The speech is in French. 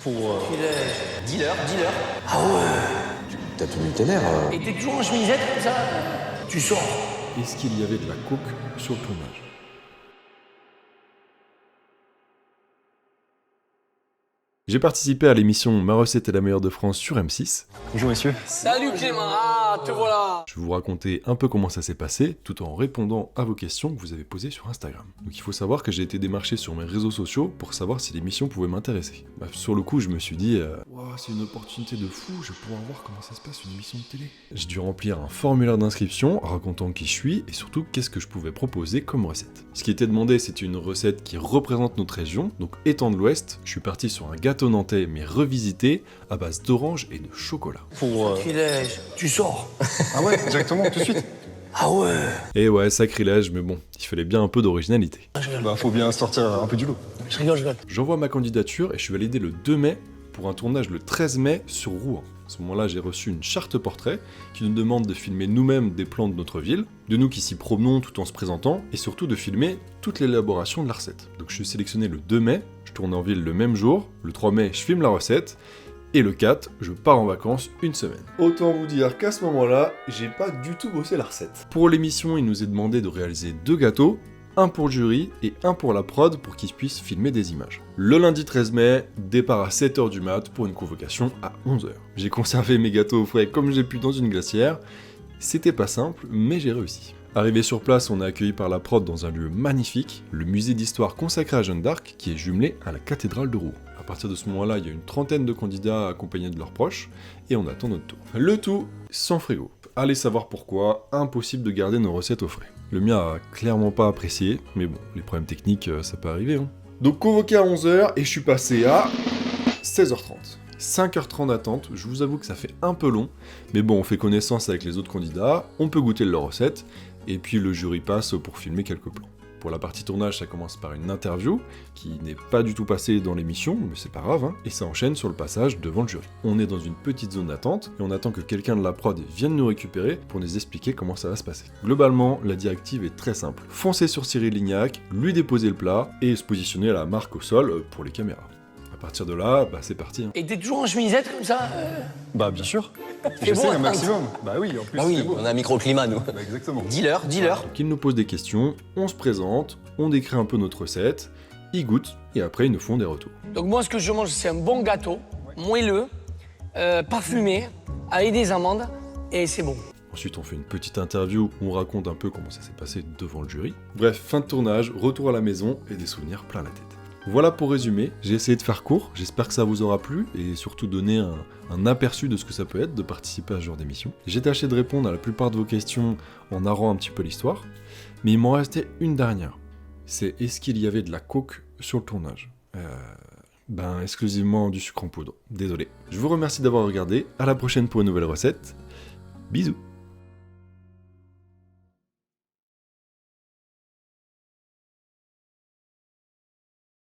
Pour... Dealer. Ah ouais. T'as tenu tes nerfs. Et t'es toujours en chemisette comme ça? Tu sors. Est-ce qu'il y avait de la coke sur le tournage? J'ai participé à l'émission Ma recette est la meilleure de France sur M6. Bonjour messieurs. Salut Clément, ah, te voilà. Je vais vous raconter un peu comment ça s'est passé, tout en répondant à vos questions que vous avez posées sur Instagram. Donc il faut savoir que j'ai été démarché sur mes réseaux sociaux pour savoir si l'émission pouvait m'intéresser. Bah, sur le coup, je me suis dit, wow, c'est une opportunité de fou, je vais pouvoir voir comment ça se passe une émission de télé. J'ai dû remplir un formulaire d'inscription racontant qui je suis et surtout qu'est-ce que je pouvais proposer comme recette. Ce qui était demandé, c'était une recette qui représente notre région, donc étant de l'Ouest, je suis parti sur un gâteau nantais mais revisité à base d'orange et de chocolat. Pour... Sacrilège, tu sors. Ah ouais, directement, tout de suite. Ah ouais. Et ouais, sacrilège, mais bon, il fallait bien un peu d'originalité. Bah faut bien sortir un peu du lot. Je rigole. J'envoie ma candidature et je suis validé le 2 mai pour un tournage le 13 mai sur Rouen. À ce moment-là, j'ai reçu une charte portrait qui nous demande de filmer nous-mêmes des plans de notre ville, de nous qui s'y promenons tout en se présentant, et surtout de filmer toute l'élaboration de la recette. Donc je suis sélectionné le 2 mai, je tourne en ville le même jour, le 3 mai, je filme la recette, et le 4, je pars en vacances une semaine. Autant vous dire qu'à ce moment-là, j'ai pas du tout bossé la recette. Pour l'émission, il nous est demandé de réaliser 2 gâteaux, un pour le jury et un pour la prod pour qu'ils puissent filmer des images. Le lundi 13 mai, départ à 7h du mat pour une convocation à 11h. J'ai conservé mes gâteaux au frais comme j'ai pu dans une glacière. C'était pas simple, mais j'ai réussi. Arrivé sur place, on est accueilli par la prod dans un lieu magnifique, le musée d'histoire consacré à Jeanne d'Arc, qui est jumelé à la cathédrale de Rouen. À partir de ce moment-là, il y a une trentaine de candidats accompagnés de leurs proches, et on attend notre tour. Le tout sans frigo. Allez savoir pourquoi, impossible de garder nos recettes au frais. Le mien a clairement pas apprécié, mais bon, les problèmes techniques, ça peut arriver. Hein. Donc convoqué à 11h, et je suis passé à 16h30. 5h30 d'attente, je vous avoue que ça fait un peu long, mais bon, on fait connaissance avec les autres candidats, on peut goûter leurs recettes, et puis le jury passe pour filmer quelques plans. Pour la partie tournage, ça commence par une interview, qui n'est pas du tout passée dans l'émission, mais c'est pas grave, hein, et ça enchaîne sur le passage devant le jury. On est dans une petite zone d'attente, et on attend que quelqu'un de la prod vienne nous récupérer pour nous expliquer comment ça va se passer. Globalement, la directive est très simple. Foncer sur Cyril Lignac, lui déposer le plat, et se positionner à la marque au sol pour les caméras. À partir de là, bah c'est parti. Hein. Et t'es toujours en chemisette comme ça? Bah bien sûr. C'est J'essaie bon, un hein. maximum. Bah oui, en plus Bah oui, c'est beau. on a un microclimat, nous. Bah exactement. Dealer. Donc ils nous posent des questions, on se présente, on décrit un peu notre recette, ils goûtent, et après ils nous font des retours. Donc moi, ce que je mange, c'est un bon gâteau, moelleux, parfumé, avec des amandes, et c'est bon. Ensuite, on fait une petite interview où on raconte un peu comment ça s'est passé devant le jury. Bref, fin de tournage, retour à la maison et des souvenirs plein la tête. Voilà pour résumer, j'ai essayé de faire court, j'espère que ça vous aura plu et surtout donner un aperçu de ce que ça peut être de participer à ce genre d'émission. J'ai tâché de répondre à la plupart de vos questions en narrant un petit peu l'histoire, mais il m'en restait une dernière. C'est est-ce qu'il y avait de la coke sur le tournage? Exclusivement du sucre en poudre, désolé. Je vous remercie d'avoir regardé, à la prochaine pour une nouvelle recette, bisous.